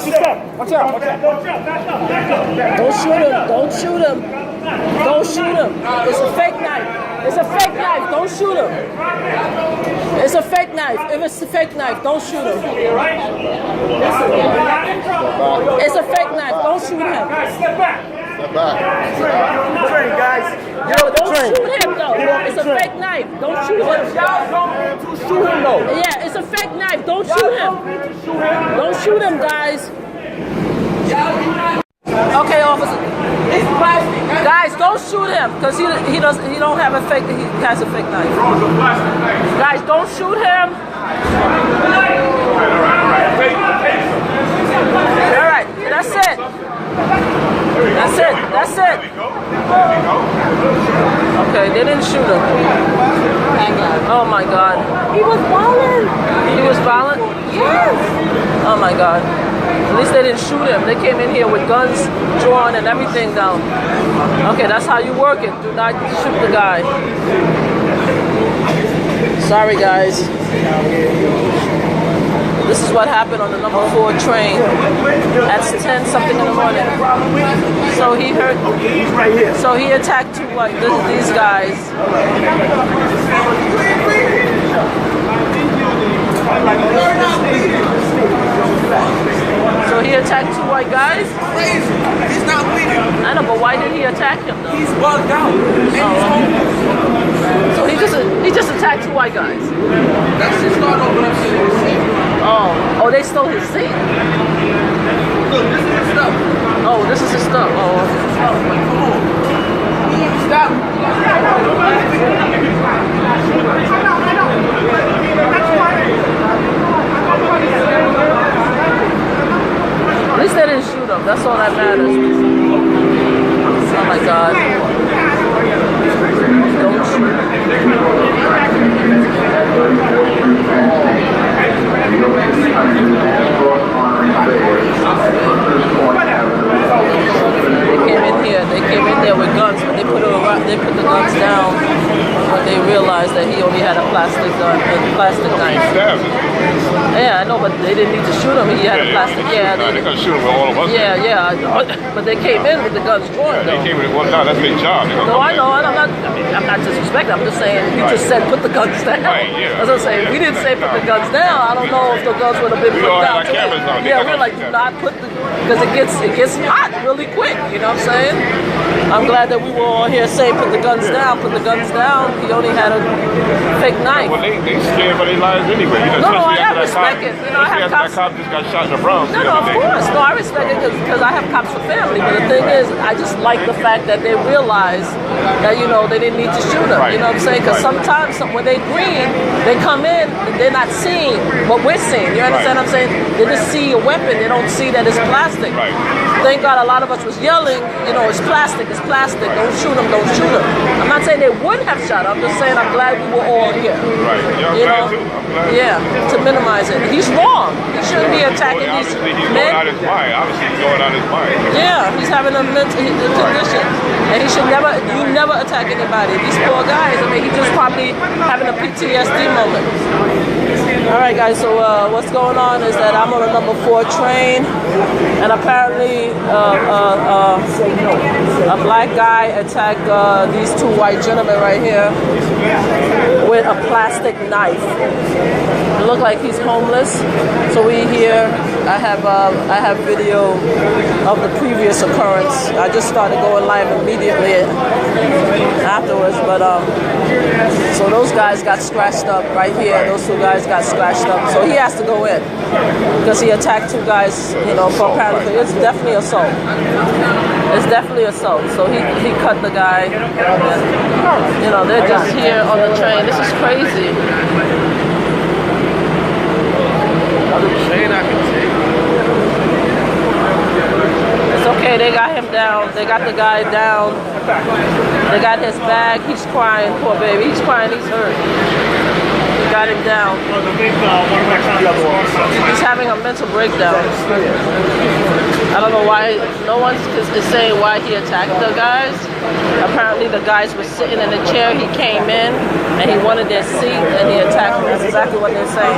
Watch your step. Watch out. Watch out. Don't shoot him. Don't shoot him. Don't shoot him. It's a fake knife. It's a fake knife. Don't shoot him. It's a fake knife. If it's a fake knife, don't shoot him. It's a fake knife. Don't shoot him. Step back. Step back. Train, guys. Don't shoot him though. It's a fake knife. Don't shoot him. Shoot him though. Yeah, it's a fake knife. Don't shoot him. Don't shoot him, guys. Okay, officer. Guys, don't shoot him because he don't have a fake. He has a fake knife. Guys, don't shoot him. All right, that's it. That's it. That's it. Okay, they didn't shoot him. Oh my God. He was violent. He was violent? Yes. Oh my God. At least they didn't shoot him. They came in here with guns drawn and everything down. Okay, that's how you work it. Do not shoot the guy. Sorry, guys. This is what happened on the number 4 train. That's 10 something in the morning. So he hurt. So he attacked these guys. So he attacked 2 white guys? He's not bleeding. I know, but why did he attack him though? He's bugged out. So he just attacked 2 white guys. That's just not what I'm saying. Oh, they stole his seat. Look, this is his stuff. Oh, this is his stuff. Oh. Come on. Stop. At least they didn't shoot him. That's all that matters. Oh my God. Don't shoot. They came in there with guns, but they put the guns down when they realized that he only had a plastic knife. Yeah, I know, but they didn't need to shoot him. He had a plastic. Yeah, they're gonna shoot him with all of us. Yeah. But they came in with the guns drawn. They came in. Well, no, that's their job. No, I know. I'm not disrespecting. I'm just saying. You just said put the guns down. Right, yeah. That's what I'm saying. We didn't say put the guns down. I don't know if the guns would have been put down. We all have our cameras on. Yeah, we're like, do not put the, because it gets hot really quick. You know what I'm saying? I'm glad that we were all here saying put the guns down. Put the guns down. He only had a fake knife. Well, they scared for their lives anyway. You know, no, I respect it. You know, I have cops. That cop just got shot in the Bronx. No, of course. No, I respect it because I have cops for family. But the thing is, I just like the fact that they realize that, you know, they didn't need to shoot them. Right. You know what I'm saying? Because sometimes when they green, they come in, they're not seeing what we're seeing. You understand what I'm saying? They just see a weapon. They don't see that it's plastic. Right. Thank God a lot of us was yelling, you know, it's plastic, it's plastic. Don't shoot them, don't shoot them. I'm not saying they wouldn't have shot. I'm just saying I'm glad we were all here. Right. Yeah, you know? I'm glad. Yeah, to minimize it. He's wrong. He shouldn't be attacking these men. He's men. going out his mind. Obviously, he's going out his mind. Yeah, he's having a mental condition. And he should never attack anybody. These poor guys, I mean, he's just probably having a PTSD moment. All right, guys, so what's going on is that I'm on a number 4 train, and apparently a black guy attacked these 2 white gentlemen right here with a plastic knife. It looked like he's homeless. So we here. I have video of the previous occurrence. I just started going live immediately afterwards, but so those guys got scratched up right here. Those 2 guys got scratched up. So he has to go in because he attacked 2 guys. You know, for apparently it's definitely assault. It's definitely assault. So he cut the guy. And, you know, they're just here on the train. This is crazy. It's okay, they got him down. They got the guy down. They got his bag. He's crying, poor baby. He's crying, he's hurt. They got him down. He's having a mental breakdown. I don't know why, no one is saying why he attacked the guys. Apparently the guys were sitting in a chair, he came in and he wanted their seat and he attacked them. That's exactly what they're saying.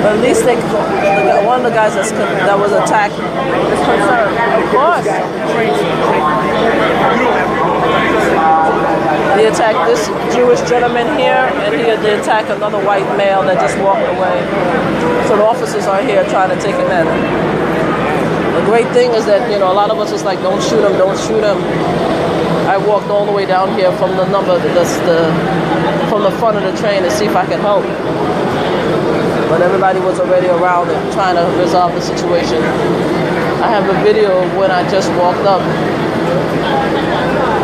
But at least one of the guys that was attacked is concerned. Of course. He attacked this Jewish gentleman here and he attacked another white male that just walked away. So the officers are here trying to take him in. The great thing is that, a lot of us was like, don't shoot him, don't shoot him. I walked all the way down here from the from the front of the train to see if I could help. But everybody was already around it, trying to resolve the situation. I have a video of when I just walked up.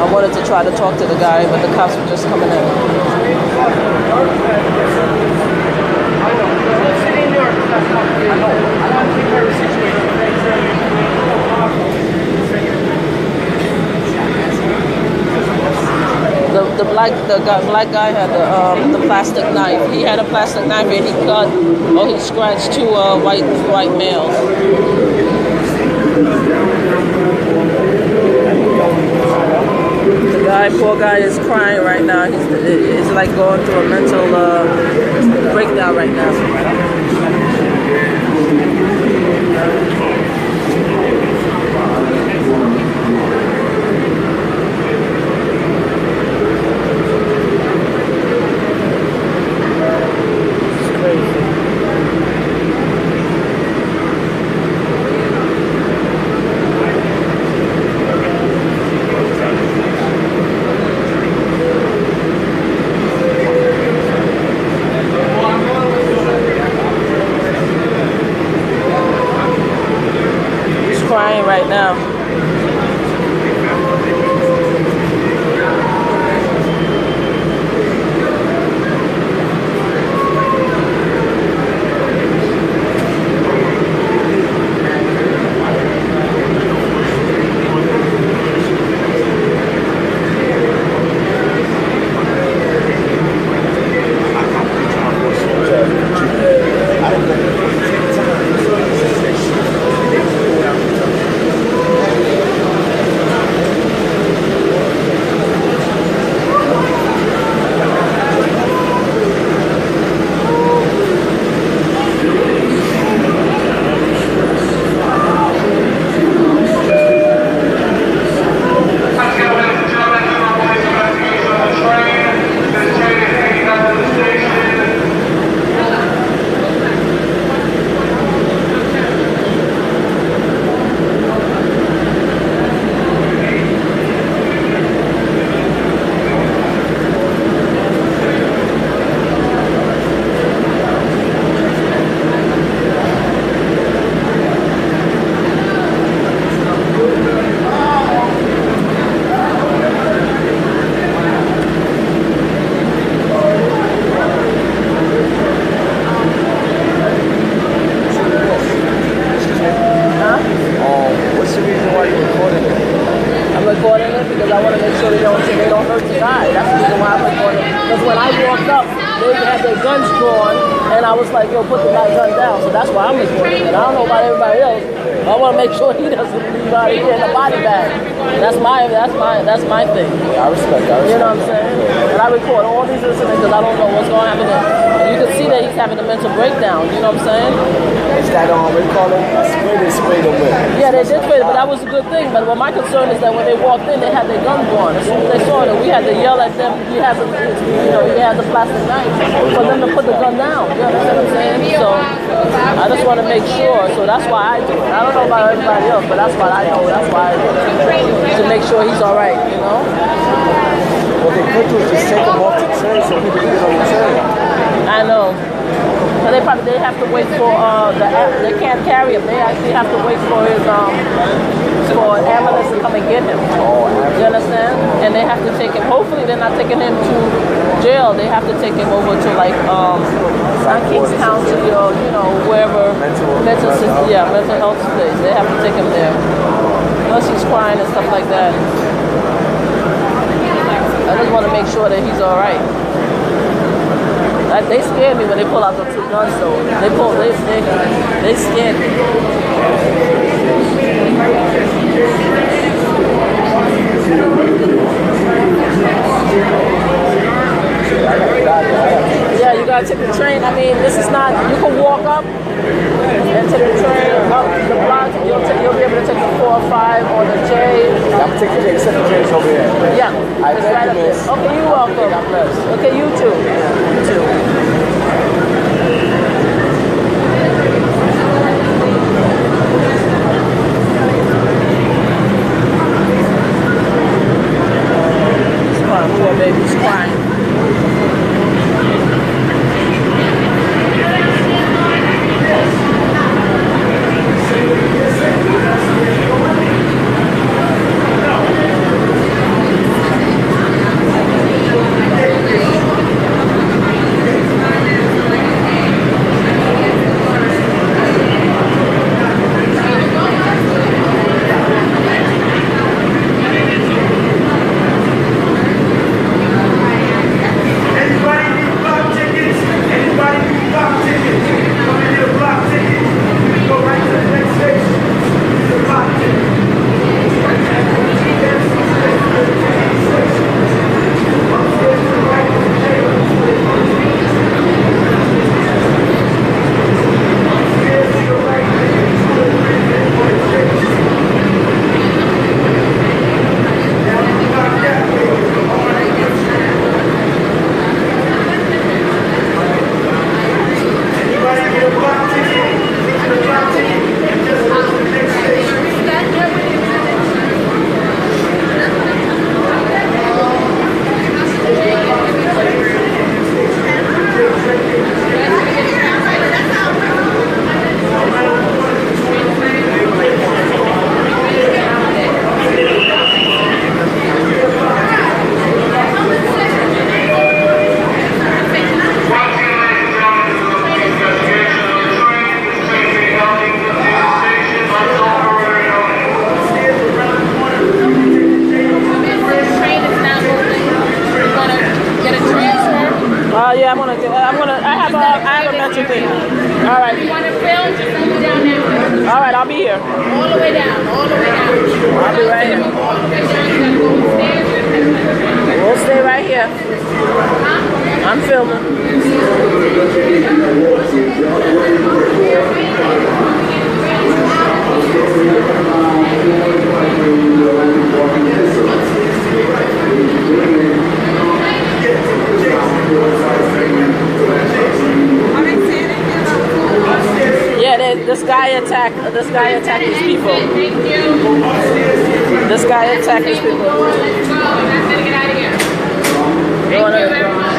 I wanted to try to talk to the guy, but the cops were just coming in. The black guy had the plastic knife. He had a plastic knife and he cut or he scratched two white males. The poor guy is crying right now. He's like going through a mental breakdown right now. Right now. That's my thing. Yeah, I respect. You know what I'm saying? And I record all these incidents because I don't know what's going to happen. And you can see that he's having a mental breakdown. You know what I'm saying? Is that what they call it? They sprayed him with. Yeah, they did spray it, but that was a good thing. But what my concern is that when they walked in, they had their gun drawn. As soon as they saw it, we had to yell at them. He has a plastic knife for them to put the gun down. You understand what I'm saying? So I just want to make sure. So that's why I do it. I don't know about everybody else, but that's what I know. That's why I do it. To make sure he's all right. You know. What they could do is just take him off the train so people can get on the train. I know. So they have to wait for they can't carry him. They actually have to wait for his for an ambulance to come and get him. You understand? And they have to take him. Hopefully they're not taking him to jail. They have to take him over to like Kings County or wherever mental health place. They have to take him there. Unless he's crying and stuff like that. I just want to make sure that he's all right. They scared me when they pull out the two guns, though. They scared me. Yeah, you gotta take the train. I mean, this is not, you can walk up and take the train up the block. You'll be able to take the 4 or 5 or the J. I'm taking the except the J's over here. Yeah, I it's thank right you, up there. miss. Okay, you're welcome. God bless. Okay, you too. You too. Poor baby's crying. Yeah, I have a metro thing. All right. You want to film? Just send me down there. All right, I'll be here. All the way down. All the way down. I'll be right here. All the way down. You gotta go upstairs. We'll stay right here. I'm filming. Yeah, this guy attacked these people. Thank you. This guy attacked these people. Let's go. Let's get out of here. Thank you very much.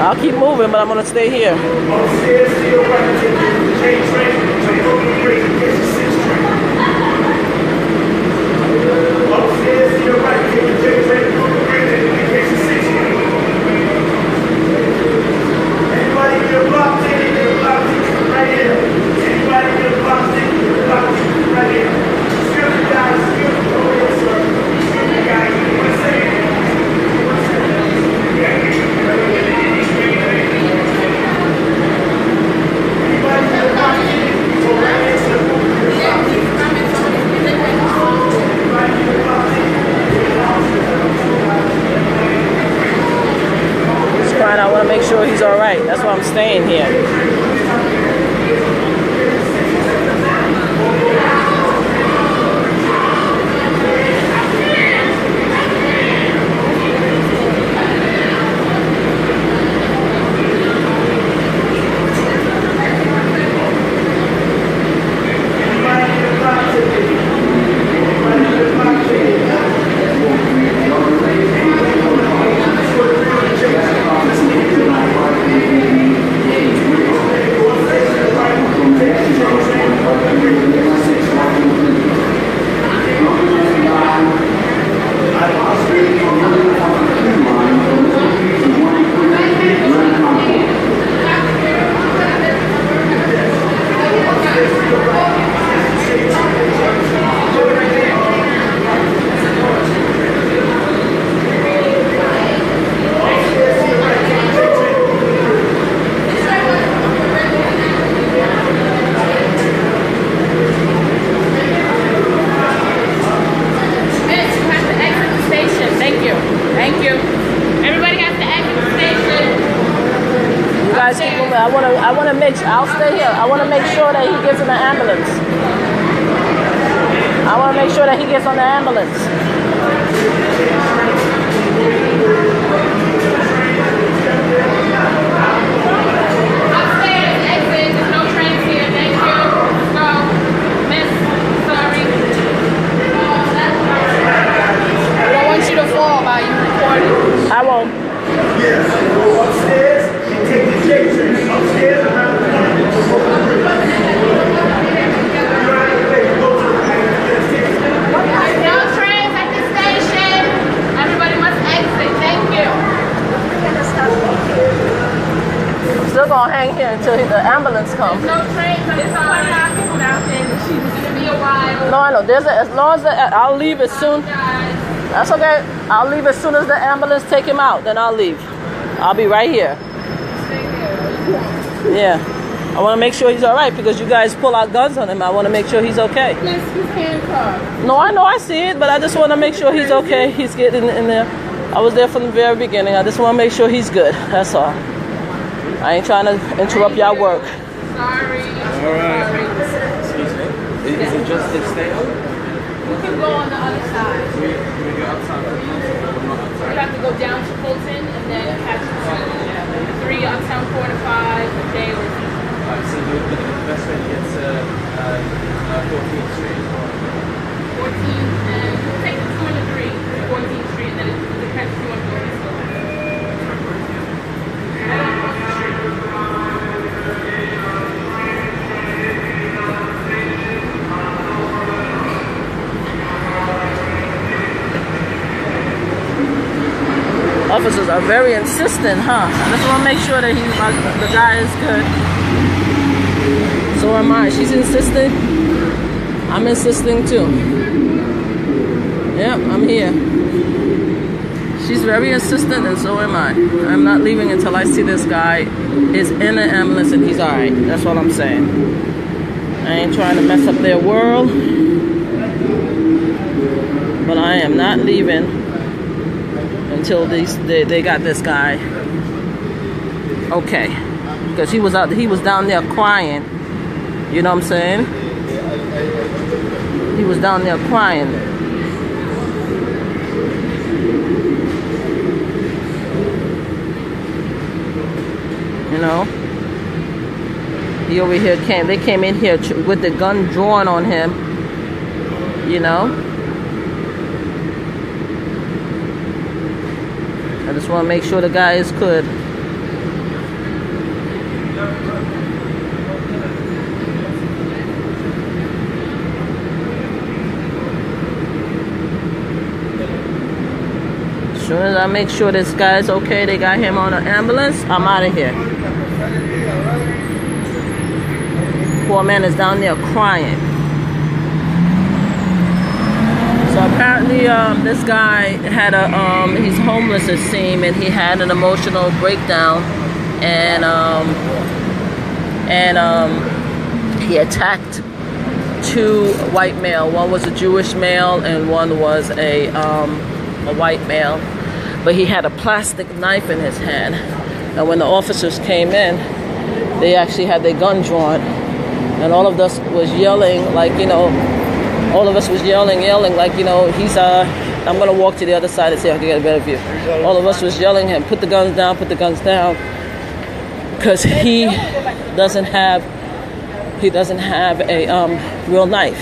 I'll keep moving, but I'm gonna stay here. I want to make sure he's all right. That's why I'm staying here. here. I wanna make sure, I'll stay here. I wanna make sure that he gets in the ambulance. I wanna make sure that he gets on the ambulance. Upstairs, exit. There's no trains here. Thank you. Let's go. Miss, sorry. I don't want you to fall while you recording. I won't. Yes. Go upstairs and take the J train. Upstairs and around the corner. No trains at the station. Everybody must exit. Thank you. I'm still gonna hang here until the ambulance comes. No trains. There's a lot of people out there. It's gonna be a while. No, I know. As long as I'll leave as soon. That's okay. I'll leave as soon as the ambulance take him out. Then I'll leave. I'll be right here. Yeah. I want to make sure he's all right because you guys pull out guns on him. I want to make sure he's okay. Miss, he's handcuffed. No, I know. I see it, but I just want to make sure he's okay. He's getting in there. I was there from the very beginning. I just want to make sure he's good. That's all. I ain't trying to interrupt y'all work. Sorry. All right. Excuse me. Is it just this stay open? We can go on the other side. We go outside. You have to go down to Fulton and then catch to 3 Uptown 4 to 5 daily. So the best way to get to 14th Street. 14th and take the 2 and the 3, 14th Street, and then it depends if you want to go this way. Officers are very insistent, huh? I just want to make sure that the guy is good. So am I. She's insisting. I'm insisting too. Yep, I'm here. She's very insistent, and so am I. I'm not leaving until I see this guy is in the ambulance and he's all right. That's all I'm saying. I ain't trying to mess up their world, but I am not leaving until they got this guy okay, because he was down there crying. You know what I'm saying? He was down there crying. You know, he over here they came in here with the gun drawn on him. You know. I just want to make sure the guy is good. As soon as I make sure this guy's okay, they got him on an ambulance, I'm out of here. Poor man is down there crying. So apparently, this guy had he's homeless it seemed, and he had an emotional breakdown, and he attacked 2 white male. One was a Jewish male, and one was a white male. But he had a plastic knife in his hand, and when the officers came in, they actually had their gun drawn, and all of us was yelling like, you know. All of us was yelling like, you know, I'm going to walk to the other side and see if I can get a better view. All of us was yelling him, put the guns down, because he doesn't have a real knife.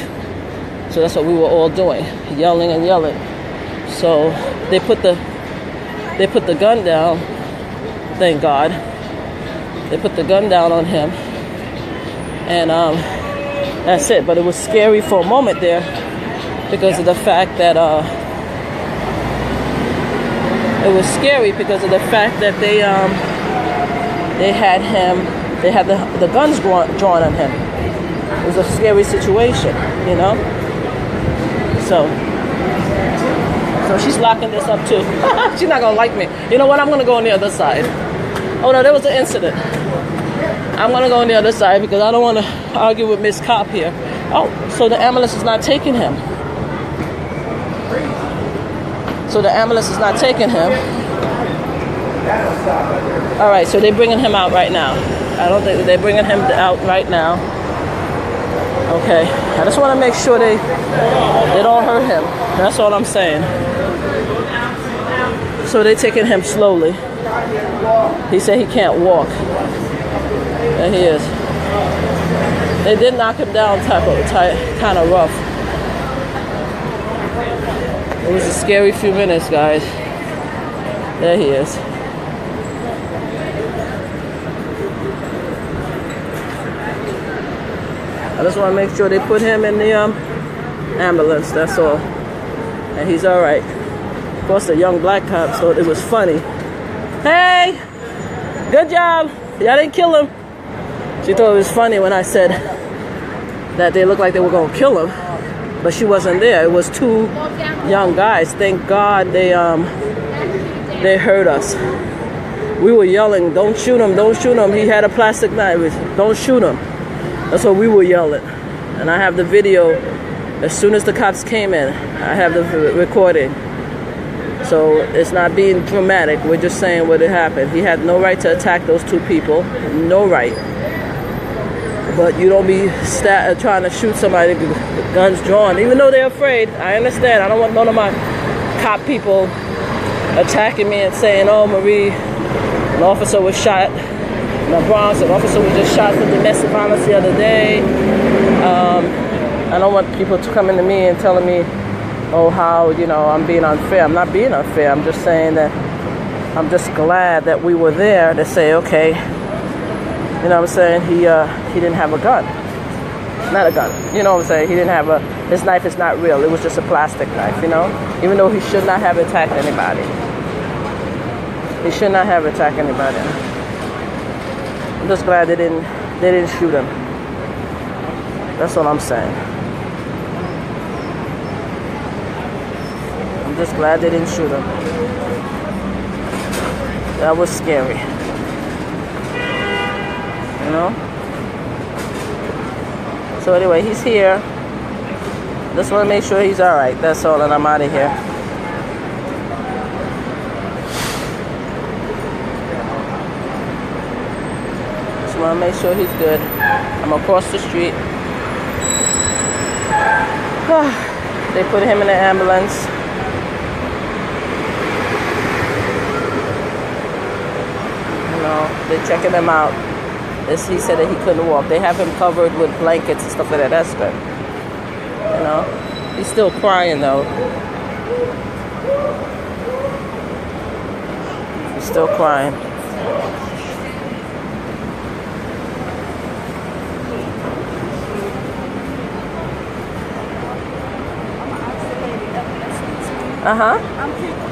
So that's what we were all doing, yelling and yelling. So they put the gun down, thank God. They put the gun down on him, and that's it. But it was scary for a moment there because of the fact that they had the guns drawn on him. It was a scary situation, you know. So she's locking this up too. She's not gonna like me. You know what? I'm gonna go on the other side. Oh no, there was an incident. I'm gonna go on the other side because I don't want to argue with Miss Cop here. Oh, so the ambulance is not taking him. All right, so they're bringing him out right now. I don't think they're bringing him out right now. Okay, I just want to make sure they don't hurt him. That's all I'm saying. So they're taking him slowly. He said he can't walk. There he is. They did knock him down kind of rough. It was a scary few minutes, guys. There he is. I just want to make sure they put him in the ambulance, that's all. And he's all right. Of course, the young black cops thought it was funny. Hey, good job. Y'all didn't kill him. She thought it was funny when I said that they looked like they were going to kill him, but she wasn't there. It was two young guys. Thank God they heard us. We were yelling, "Don't shoot him! Don't shoot him!" He had a plastic knife. Don't shoot him. That's what we were yelling. And I have the video. As soon as the cops came in, I have the recording. So it's not being dramatic. We're just saying what had happened. He had no right to attack those two people. No right. But you don't be trying to shoot somebody with guns drawn, even though they're afraid. I understand. I don't want none of my cop people attacking me and saying, "Oh, Marie, an officer was shot in the Bronx. An officer was just shot for domestic violence the other day." I don't want people to come into me and telling me, "Oh, how, I'm being unfair." I'm not being unfair. I'm just saying that I'm just glad that we were there to say, okay, you know what I'm saying? He didn't have a gun. Not a gun. You know what I'm saying? He didn't have his knife is not real. It was just a plastic knife, Even though he should not have attacked anybody. He should not have attacked anybody. I'm just glad they didn't shoot him. That's all I'm saying. I'm just glad they didn't shoot him. That was scary. So anyway, he's here. Just want to make sure he's all right. That's all, and I'm out of here. Just want to make sure he's good. I'm across the street. They put him in the ambulance. They're checking him out. He said that he couldn't walk. They have him covered with blankets and stuff like that. That's good. He's still crying though. He's still crying.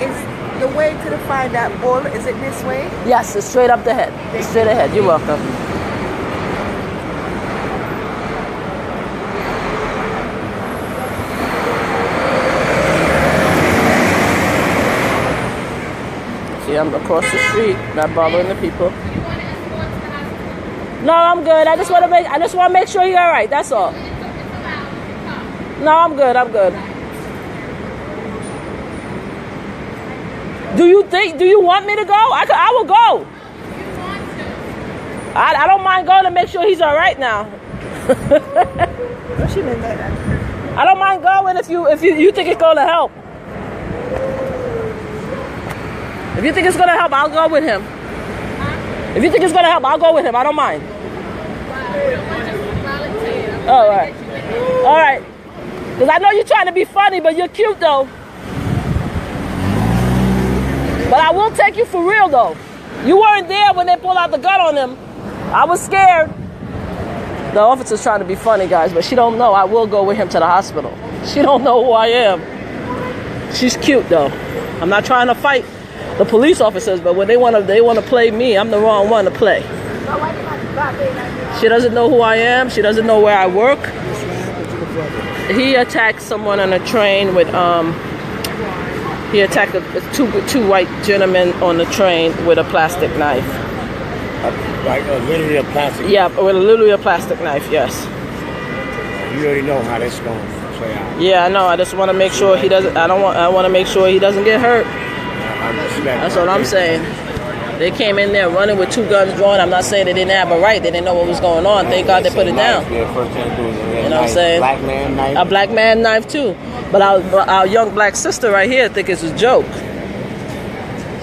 Is the way to find that ball, is it this way? Yes, it's straight up the head. It's straight ahead. You're welcome. See, I'm across the street, not bothering the people. No, I'm good. I just want to make sure you're all right. That's all. No, I'm good. Do you want me to go? I will go. I don't mind going to make sure he's all right now. What she meant by that? I don't mind going if you think it's going to help. If you think it's going to help, I'll go with him. If you think it's going to help, I'll go with him. I don't mind. All right. All right. Because I know you're trying to be funny, but you're cute, though. But I will take you for real, though. You weren't there when they pulled out the gun on him. I was scared. The officer's trying to be funny, guys, but she don't know. I will go with him to the hospital. She don't know who I am. She's cute, though. I'm not trying to fight the police officers, but when they want to play me, I'm the wrong one to play. She doesn't know who I am. She doesn't know where I work. He attacked someone on a train with he attacked two white gentlemen on the train with a plastic knife. Literally a plastic. Yeah, with literally a plastic knife. Yes. You already know how that's going to play out. Yeah, I know. I just want to make sure he doesn't. I want to make sure he doesn't get hurt. That's what I'm saying. They came in there running with 2 guns drawn. I'm not saying they didn't have a right. They didn't know what was going on. Thank God they put it down. Yeah, first thing to do is You know what I'm saying? Black man knife. A black man knife too. But our young black sister right here think it's a joke.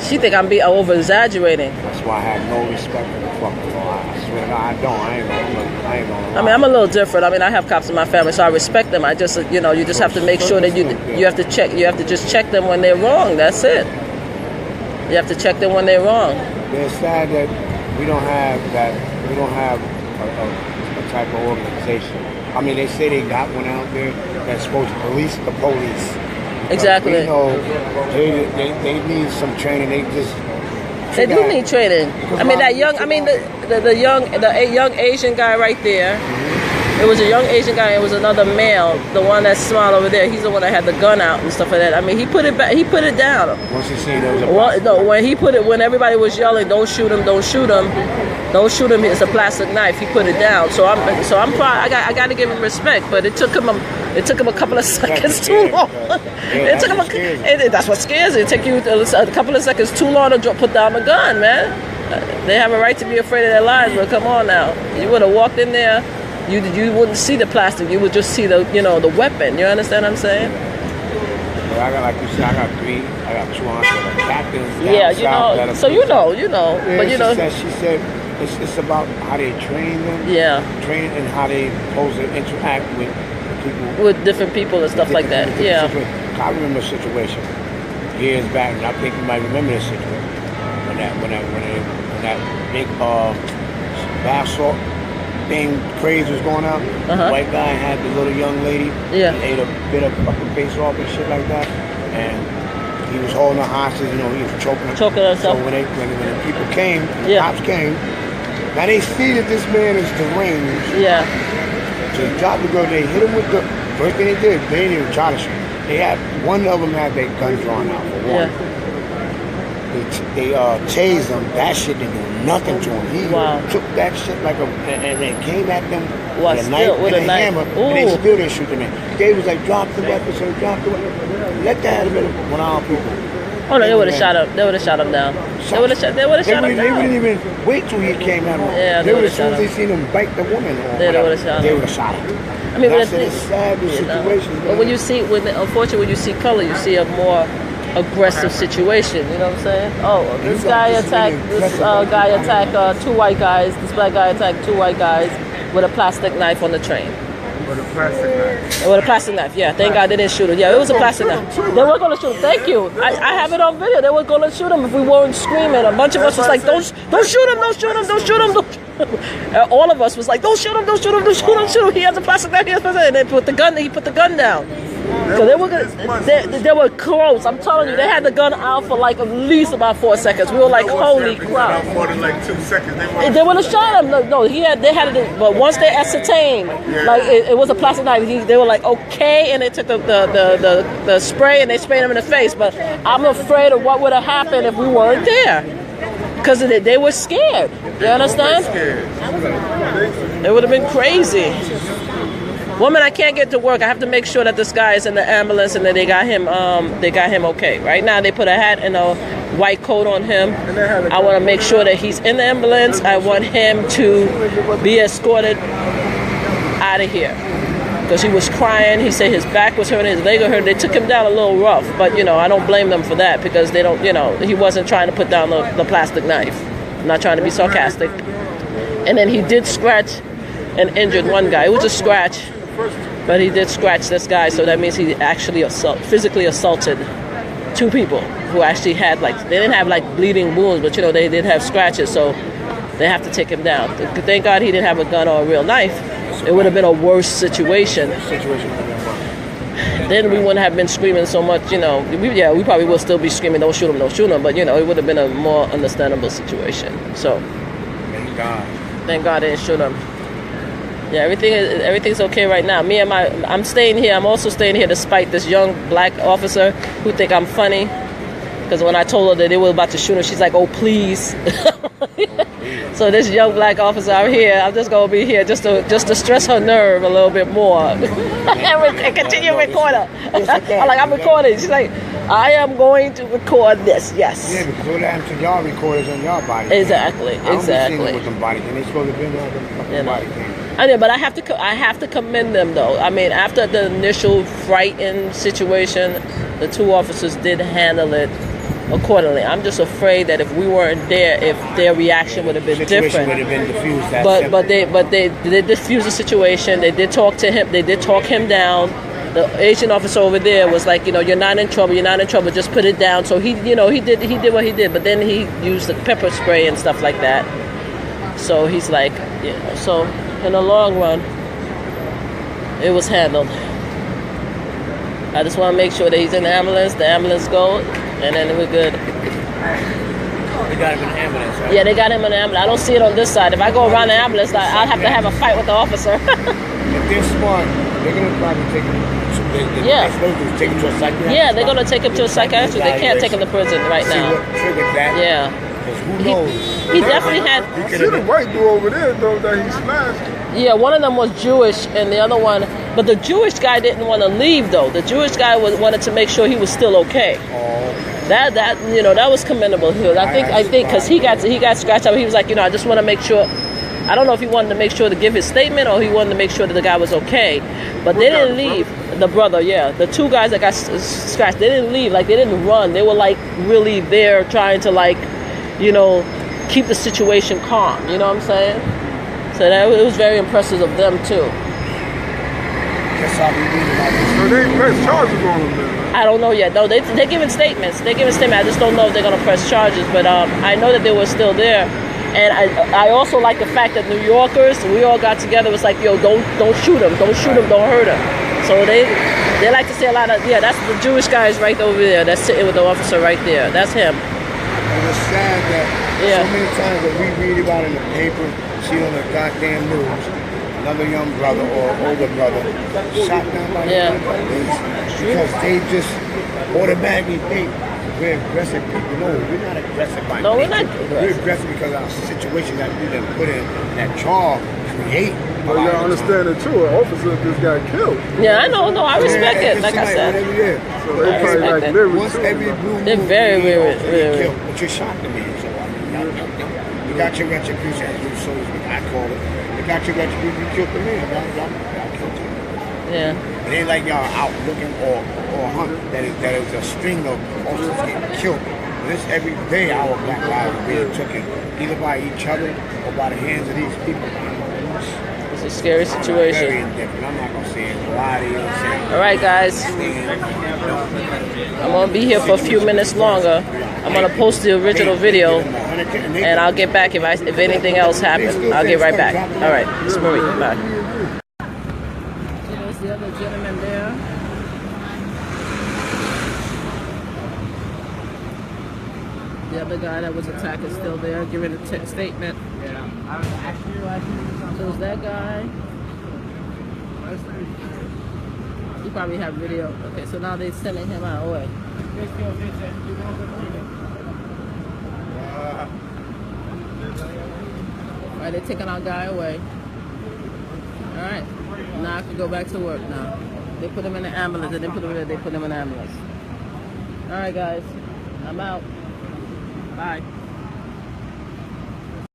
She think I'm over exaggerating. That's why I have no respect for the fucking law. I swear to God, I don't. I ain't gonna lie. I mean, I'm a little different. I mean, I have cops in my family, so I respect them. I just, you know, you just have to make sure that you have to check. You have to just check them when they're wrong. That's it. You have to check them when they're wrong. It's sad that we don't have that. We don't have a type of organization. I mean, they say they got one out there that's supposed to police the police. Exactly. You know, they need some training. They do need training. I mean, that young. I mean, the young Asian guy right there. It was a young Asian guy. It was another male. The one that smiled over there. He's the one that had the gun out and stuff like that. I mean, he put it back. He put it down. Once he seen there was a No, when he put it, when everybody was yelling, "Don't shoot him! Don't shoot him! Don't shoot him!" It's a plastic knife. He put it down. So I'm proud. I got to give him respect. But it took him a couple of seconds too long. It took him. That's what scares you. It took you a couple of seconds too long to put down the gun, man. They have a right to be afraid of their lives. But come on now, you would have walked in there. You wouldn't see the plastic. You would just see the weapon. You understand what I'm saying? Well, I got, like you said, I got 2 aunts that are captains. Yeah, you know. So you know. Yeah, But you know. She said it's about how they train them. Yeah. Train and how they supposed to interact with people. With different people and stuff like that. Yeah. I remember a situation years back, and I think you might remember this situation when that big bath salt thing craze was going out. The white guy had the little young lady. Yeah. He ate a bit of fucking face off and shit like that, and he was holding her hostage. You know, he was choking herself. So when the people came, the cops came. Now they see that this man is deranged. Yeah. So they dropped the gun. They hit him with the first thing they did. They didn't even try to shoot. They had one of them had their gun drawn out for one. Yeah. They tased him. That shit didn't do nothing to him. He took that shit and then came at them with a knife and a hammer, and they still didn't shoot the man. They was like, drop the weapon, sir, drop the weapon. Let that have been one of our people. Oh no, they would have shot him. They would have shot him down. They would have shot him down. They wouldn't even wait till he came at them. Yeah, they would have, as soon as they seen him bite the woman, they would have shot him. They would have shot him. I mean, that's a sad situation. But when you see, unfortunately, when you see color, you see a more aggressive situation. You know what I'm saying? Oh, this guy attacked 2 white guys. This black guy attacked 2 white guys with a plastic knife on the train. With a plastic knife. With a plastic knife, yeah. Thank God they didn't shoot him. Yeah, it was a plastic knife. They were going to shoot him. Thank you. I have it on video. They were going to shoot him if we weren't screaming. A bunch of us was like, don't shoot him, don't shoot him, don't shoot him, don't shoot him. All of us was like, don't shoot him, don't shoot him, don't shoot him, shoot him. He has a plastic knife, he has a plastic knife. And he put the gun down. So they were close. I'm telling you, they had the gun out for like at least about 4 seconds. We were like, holy crap. More than like 2 seconds. They would have shot him. No, they had it. But once they ascertained, like it was a plastic knife, they were like, okay, and they took the spray and they sprayed him in the face. But I'm afraid of what would have happened if we weren't there, because they were scared. You understand? It would have been crazy. Woman, I can't get to work. I have to make sure that this guy is in the ambulance and that they got him okay. Right now they put a hat and a white coat on him. I want to make sure that he's in the ambulance. I want him to be escorted out of here, because he was crying. He said his back was hurting, his leg was hurting. They took him down a little rough, but I don't blame them for that, because they don't, he wasn't trying to put down the plastic knife. I'm not trying to be sarcastic. And then he did scratch and injured one guy. It was a scratch. But he did scratch this guy, so that means he actually physically assaulted 2 people who actually had they didn't have bleeding wounds, but they did have scratches, so they have to take him down. Thank God he didn't have a gun or a real knife. It would have been a worse situation. Then we wouldn't have been screaming so much, we probably will still be screaming, don't shoot him, but it would have been a more understandable situation. So thank God they didn't shoot him. Yeah, everything's okay right now. I'm staying here. I'm also staying here despite this young black officer who think I'm funny. Because when I told her that they were about to shoot him, she's like, "Oh, please." So this young black officer out here, I'm just gonna be here just to stress her nerve a little bit more. And continue recording. I'm recording. She's like, I am going to record this. Yes. Yeah, because what happens to y'all recorders on y'all body? Exactly. Exactly. With them body, and they supposed to be on the fucking body thing. I know, but I have to commend them though. I mean, after the initial frightened situation, the two officers did handle it accordingly. I'm just afraid that if we weren't there, if their reaction would have been different. Would have been diffused. But they did diffuse the situation. They did talk to him. They did talk him down. The Asian officer over there was like, you're not in trouble. You're not in trouble. Just put it down. So he did what he did. But then he used the pepper spray and stuff like that. So he's like, so in the long run, it was handled. I just want to make sure that he's in the ambulance. The ambulance goes, and then we're good. They got him in the ambulance, right? Yeah, they got him in the ambulance. I don't see it on this side. If I go around the ambulance, I'll have to have a fight with the officer. If they're smart, they're going to probably take him. Take him to a psychiatrist. Yeah, they're going to take him to a psychiatrist. They can't take him to prison right now. See what triggered that? Yeah. Because who knows? He definitely had. You see the white dude over there, though, that he smashed. Yeah, one of them was Jewish, and the other one. But the Jewish guy didn't want to leave, though. The Jewish guy wanted to make sure he was still okay. That was commendable. I think because he got scratched up. He was like, I just want to make sure. I don't know if he wanted to make sure to give his statement or he wanted to make sure that the guy was okay. But they didn't leave. The brother, yeah. The two guys that got scratched, they didn't leave. Like, they didn't run. They were, like, really there trying to, like, keep the situation calm. You know what I'm saying? So it was very impressive of them, too. So they ain't press charges on him, man. I don't know yet. No, they're giving statements. I just don't know if they're going to press charges. But I know that they were still there. And I also like the fact that New Yorkers, we all got together. It was like, don't shoot him. Don't shoot him. Don't hurt him. So they like to say a lot of, that's the Jewish guys right over there. That's sitting with the officer right there. That's him. And it's sad that so many times that we read about in the paper, see on the goddamn news, another young brother or older brother shot down by the police because they just automatically think we're aggressive people. No, we're not aggressive by nature. We're not aggressive. We're aggressive because of our situation that we done put in, that Charles create. Well, you gotta understand it too. An officer just got killed. Yeah, I know. No, I respect it. Like I said. So they probably like lyrics once too. every blue they're very, very, very. killed, but you're shocked to me. So you got your retribution, as you so I call it. You got your retribution. You killed the man. Y'all killed him. Yeah. It ain't like y'all out looking or hunting. That is a string of officers getting killed. But it's every day our black lives are being taken either by each other or by the hands of these people. It's a scary situation. Very indifferent. I'm not gonna say a lot of you. All right, guys. I'm gonna be here for a few minutes longer. I'm gonna post the original video, and I'll get back if anything else happens. I'll get right back. All right, it's Marie. Bye. There's the other gentleman there. The other guy that was attacked is still there, giving a statement. So is that guy? You probably have video. Okay, so now they're sending him out away. Alright, they're taking our guy away. Alright, now I can go back to work now. They put him in the ambulance. They didn't put him there, they put him in the ambulance. Alright guys, I'm out. Bye.